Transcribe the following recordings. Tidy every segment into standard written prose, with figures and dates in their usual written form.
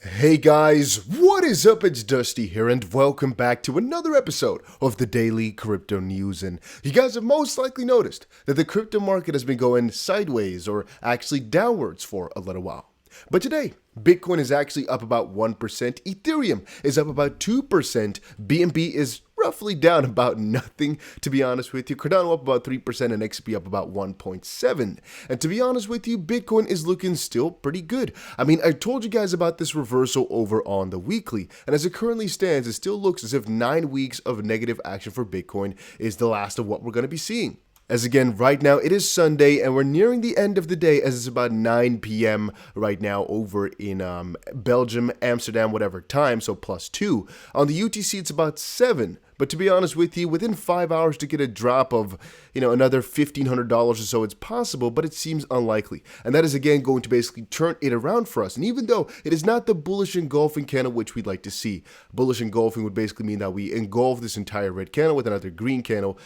Hey guys, what is up? It's Dusty here, and welcome back to another episode of the Daily Crypto News. And you guys have most likely noticed that the crypto market has been going sideways or actually downwards for a little while. But today, Bitcoin is actually up about 1%, Ethereum is up about 2%, BNB is roughly down about nothing, to be honest with you. Cardano up about 3% and XRP up about 1.7%. And to be honest with you, Bitcoin is looking still pretty good. I mean, I told you guys about this reversal over on the weekly, and as it currently stands, it still looks as if 9 weeks of negative action for Bitcoin is the last of what we're going to be seeing. As again, right now it is Sunday and we're nearing the end of the day as it's about 9 p.m. right now over in Belgium, Amsterdam, whatever time, so +2. On the UTC it's about 7. But to be honest with you, within 5 hours to get a drop of, another $1,500 or so, it's possible, but it seems unlikely. And that is again going to basically turn it around for us. And even though it is not the bullish engulfing candle which we'd like to see, bullish engulfing would basically mean that we engulf this entire red candle with another green candle,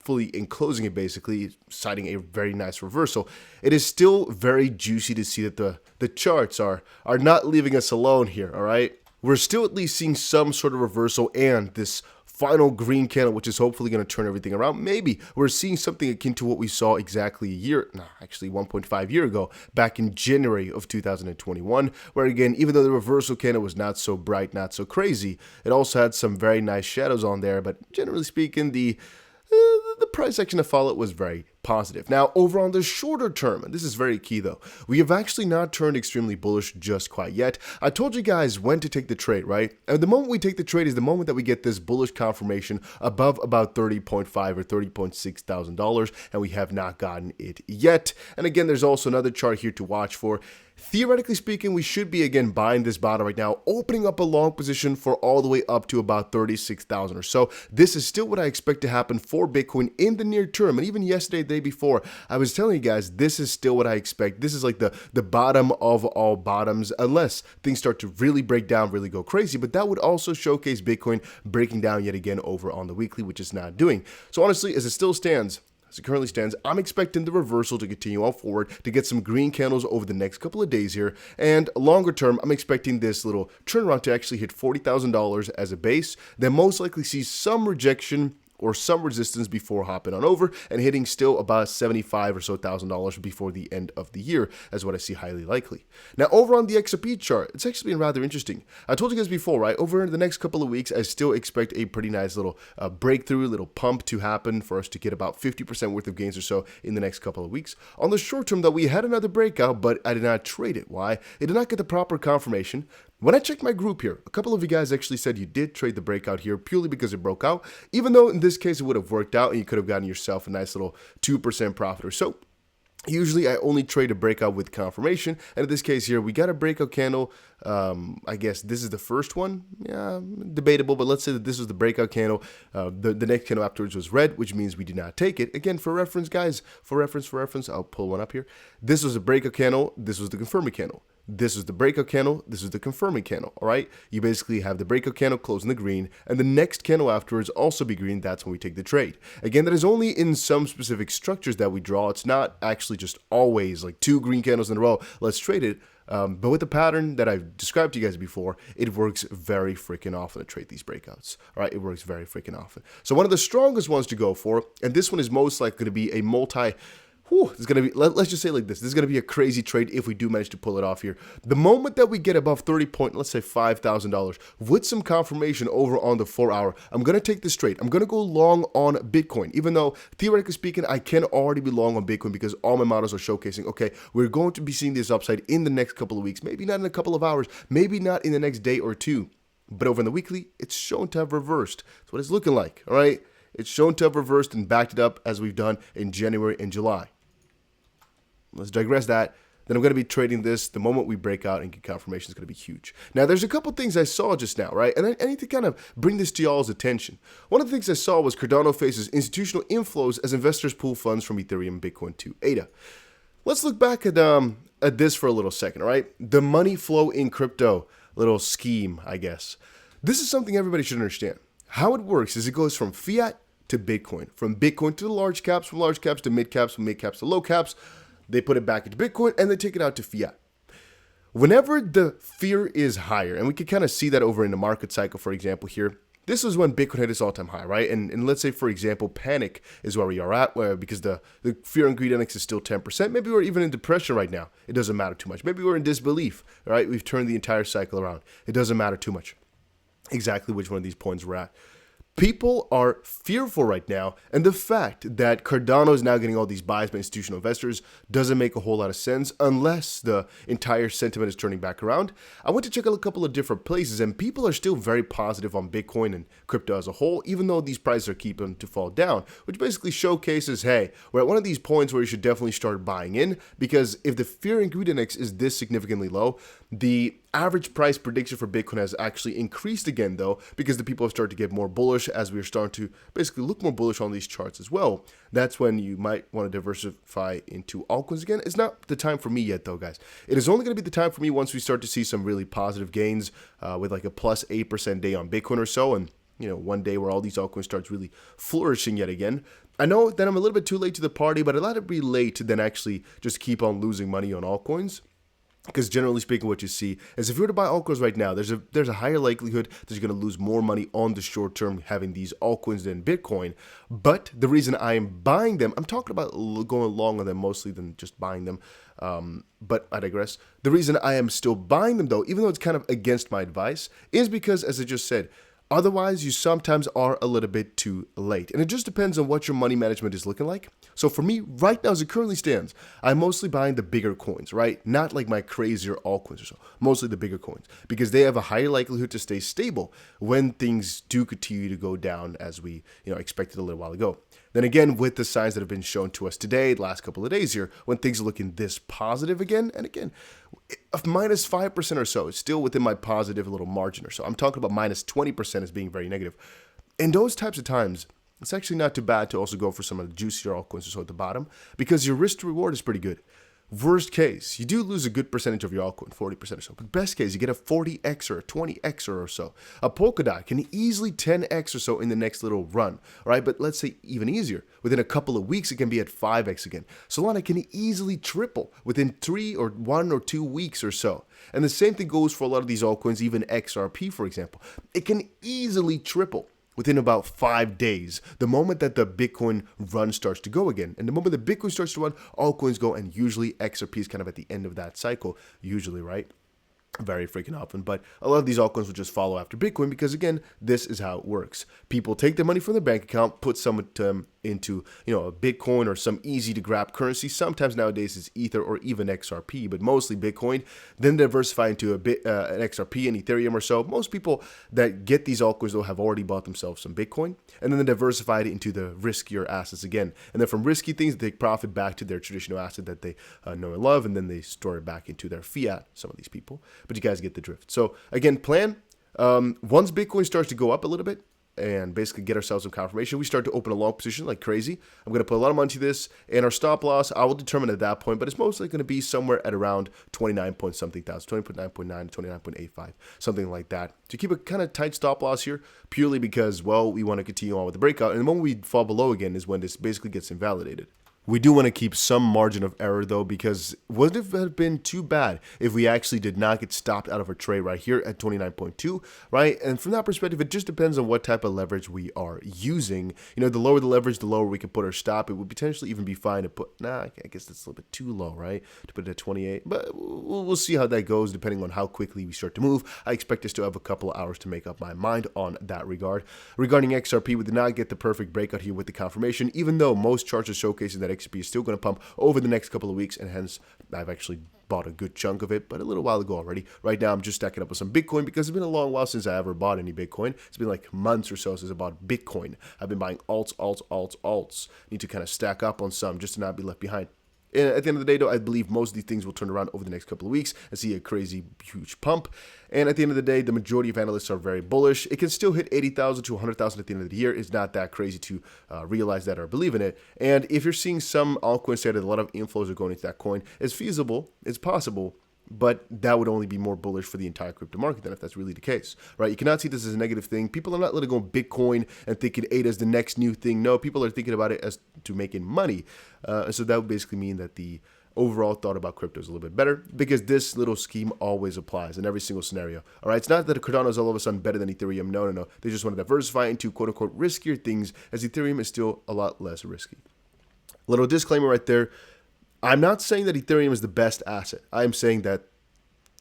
fully enclosing it, basically citing a very nice reversal. It is still very juicy to see that the charts are not leaving us alone here. All right, we're still at least seeing some sort of reversal, and this final green candle, which is hopefully going to turn everything around. Maybe we're seeing something akin to what we saw exactly 1.5 year ago, back in January of 2021, where again, even though the reversal candle was not so bright, not so crazy, it also had some very nice shadows on there. But generally speaking, the price action to follow was very positive. Now, over on the shorter term, and this is very key though, we have actually not turned extremely bullish just quite yet. I told you guys when to take the trade, right? And the moment we take the trade is the moment that we get this bullish confirmation above about $30.5 or $30.6 thousand, and we have not gotten it yet. And again, there's also another chart here to watch for. Theoretically speaking, we should be again buying this bottom right now, opening up a long position for all the way up to about 36,000 or so. This is still what I expect to happen for Bitcoin in the near term. And even yesterday, the day before, I was telling you guys, this is still what I expect. This is like the bottom of all bottoms, unless things start to really break down, really go crazy. But that would also showcase Bitcoin breaking down yet again over on the weekly, which is not doing. So honestly, as it still stands, as it currently stands, I'm expecting the reversal to continue on forward to get some green candles over the next couple of days here. And longer term, I'm expecting this little turnaround to actually hit $40,000 as a base, then most likely see some rejection or some resistance before hopping on over and hitting still about $75,000 or so before the end of the year, as what I see highly likely. Now, over on the XRP chart, it's actually been rather interesting. I told you guys before, right? Over the next couple of weeks, I still expect a pretty nice little breakthrough, little pump to happen for us to get about 50% worth of gains or so in the next couple of weeks. On the short term, though, we had another breakout, but I did not trade it. Why? It did not get the proper confirmation. When I checked my group here, a couple of you guys actually said you did trade the breakout here purely because it broke out, even though in this case it would have worked out and you could have gotten yourself a nice little 2% profit or so. Usually I only trade a breakout with confirmation, and in this case here, we got a breakout candle. I guess this is the first one. Yeah, debatable, but let's say that this was the breakout candle. The next candle afterwards was red, which means we did not take it. Again, for reference, guys, for reference, I'll pull one up here. This was a breakout candle. This was the confirming candle. This is the breakout candle, this is the confirming candle, all right? You basically have the breakout candle closing the green, and the next candle afterwards also be green. That's when we take the trade. Again, that is only in some specific structures that we draw. It's not actually just always like 2 green candles in a row, let's trade it. But with the pattern that I've described to you guys before, it works very freaking often to trade these breakouts. All right, it works very freaking often. So one of the strongest ones to go for, and this one is most likely to be a it's going to be, let's just say like this is going to be a crazy trade if we do manage to pull it off here. The moment that we get above let's say $5,000 with some confirmation over on the 4 hour, I'm going to take this trade. I'm going to go long on Bitcoin, even though theoretically speaking, I can already be long on Bitcoin because all my models are showcasing, okay, we're going to be seeing this upside in the next couple of weeks, maybe not in a couple of hours, maybe not in the next day or two, but over in the weekly, it's shown to have reversed. That's what it's looking like, all right? It's shown to have reversed and backed it up as we've done in January and July. Let's digress that. Then I'm going to be trading this the moment we break out and get confirmation is going to be huge. Now, there's a couple things I saw just now, right? And I need to kind of bring this to y'all's attention. One of the things I saw was Cardano faces institutional inflows as investors pull funds from Ethereum and Bitcoin to ADA. Let's look back at this for a little second, all right? The money flow in crypto little scheme, I guess. This is something everybody should understand. How it works is it goes from fiat to Bitcoin, from Bitcoin to the large caps, from large caps to mid caps, from mid caps to low caps. They put it back into Bitcoin and they take it out to fiat. Whenever the fear is higher, and we can kind of see that over in the market cycle, for example, here, this is when Bitcoin hit its all-time high, right? And let's say, for example, panic is where we are at, where because the fear and greed index is still 10%. Maybe we're even in depression right now. It doesn't matter too much. Maybe we're in disbelief, right? We've turned the entire cycle around. It doesn't matter too much exactly which one of these points we're at. People are fearful right now, and the fact that Cardano is now getting all these buys by institutional investors doesn't make a whole lot of sense unless the entire sentiment is turning back around. I went to check out a couple of different places, and people are still very positive on Bitcoin and crypto as a whole, even though these prices are keeping to fall down, which basically showcases, hey, we're at one of these points where you should definitely start buying in, because if the fear and greed index is this significantly low, the average price prediction for Bitcoin has actually increased again, though, because the people have started to get more bullish as we're starting to basically look more bullish on these charts as well. That's when you might want to diversify into altcoins again. It's not the time for me yet, though, guys. It is only going to be the time for me once we start to see some really positive gains with like a plus 8% day on Bitcoin or so, and one day where all these altcoins starts really flourishing yet again. I know that I'm a little bit too late to the party, but I'd rather be late than actually just keep on losing money on altcoins. Because generally speaking, what you see is if you were to buy altcoins right now, there's a higher likelihood that you're going to lose more money on the short term having these altcoins than Bitcoin. But the reason I am buying them, I'm talking about going long on them mostly than just buying them. But I digress. The reason I am still buying them, though, even though it's kind of against my advice, is because, as I just said, otherwise, you sometimes are a little bit too late. And it just depends on what your money management is looking like. So for me, right now, as it currently stands, I'm mostly buying the bigger coins, right? Not like my crazier altcoins or so. Mostly the bigger coins, because they have a higher likelihood to stay stable when things do continue to go down as we expected a little while ago. Then again, with the signs that have been shown to us today, the last couple of days here, when things are looking this positive again, and again, minus 5% or so, it's still within my positive little margin or so. I'm talking about minus 20% as being very negative. In those types of times, it's actually not too bad to also go for some of the juicier altcoins or so at the bottom, because your risk to reward is pretty good. Worst case, you do lose a good percentage of your altcoin, 40% or so. But best case, you get a 40x or a 20x or so. A Polkadot can easily 10x or so in the next little run, right? But let's say even easier. Within a couple of weeks, it can be at 5x again. Solana can easily triple within 1 or 2 weeks or so. And the same thing goes for a lot of these altcoins, even XRP, for example. It can easily triple within about 5 days, the moment that the Bitcoin run starts to go again. And the moment the Bitcoin starts to run, altcoins go, and usually XRP is kind of at the end of that cycle, usually, right? Very freaking often, but a lot of these altcoins will just follow after Bitcoin because, again, this is how it works. People take their money from their bank account, put some of them into a Bitcoin or some easy to grab currency. Sometimes nowadays it's Ether or even XRP, but mostly Bitcoin. Then diversify into an XRP and Ethereum or so. Most people that get these altcoins though have already bought themselves some Bitcoin, and then they diversify it into the riskier assets again. And then from risky things, they profit back to their traditional asset that they know and love, and then they store it back into their fiat. Some of these people, but you guys get the drift. So again, plan once Bitcoin starts to go up a little bit, and basically get ourselves some confirmation, we start to open a long position like crazy. I'm going to put a lot of money into this, and our stop loss, I will determine at that point, but it's mostly going to be somewhere at around 29 point something thousand, 29.9 to 29.85, something like that. To keep a kind of tight stop loss here, purely because, well, we want to continue on with the breakout, and the moment we fall below again is when this basically gets invalidated. We do want to keep some margin of error, though, because wouldn't it have been too bad if we actually did not get stopped out of our trade right here at 29.2, right? And from that perspective, it just depends on what type of leverage we are using. The lower the leverage, the lower we can put our stop. It would potentially even be fine to put, I guess that's a little bit too low, right? To put it at 28, but we'll see how that goes depending on how quickly we start to move. I expect us to have a couple of hours to make up my mind on that regard. Regarding XRP, we did not get the perfect breakout here with the confirmation, even though most charts are showcasing that XRP is still going to pump over the next couple of weeks, and hence I've actually bought a good chunk of it, but a little while ago already. Right now I'm just stacking up with some Bitcoin because it's been a long while since I ever bought any Bitcoin. It's been like months or so since I bought Bitcoin. I've been buying alts. Need to kind of stack up on some just to not be left behind. And at the end of the day, though, I believe most of these things will turn around over the next couple of weeks and see a crazy, huge pump. And at the end of the day, the majority of analysts are very bullish. It can still hit 80,000 to 100,000 at the end of the year. It's not that crazy to realize that or believe in it. And if you're seeing some altcoins say that a lot of inflows are going into that coin, it's feasible, it's possible, but that would only be more bullish for the entire crypto market than if that's really the case, right? You cannot see this as a negative thing. People are not letting go Bitcoin and thinking ADA is the next new thing. No, people are thinking about it as to making money. So that would basically mean that the overall thought about cryptos a little bit better, because this little scheme always applies in every single scenario. All right, it's not that Cardano is all of a sudden better than Ethereum. No. They just want to diversify into quote unquote riskier things, as Ethereum is still a lot less risky. Little disclaimer right there. I'm not saying that Ethereum is the best asset. I am saying that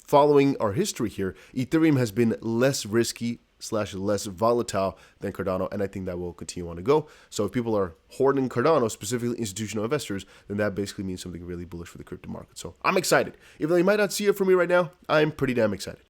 following our history here, Ethereum has been less risky / less volatile than Cardano, and I think that will continue on to go. So if people are hoarding Cardano, specifically institutional investors, then that basically means something really bullish for the crypto market. So I'm excited. Even though you might not see it from me right now, I'm pretty damn excited.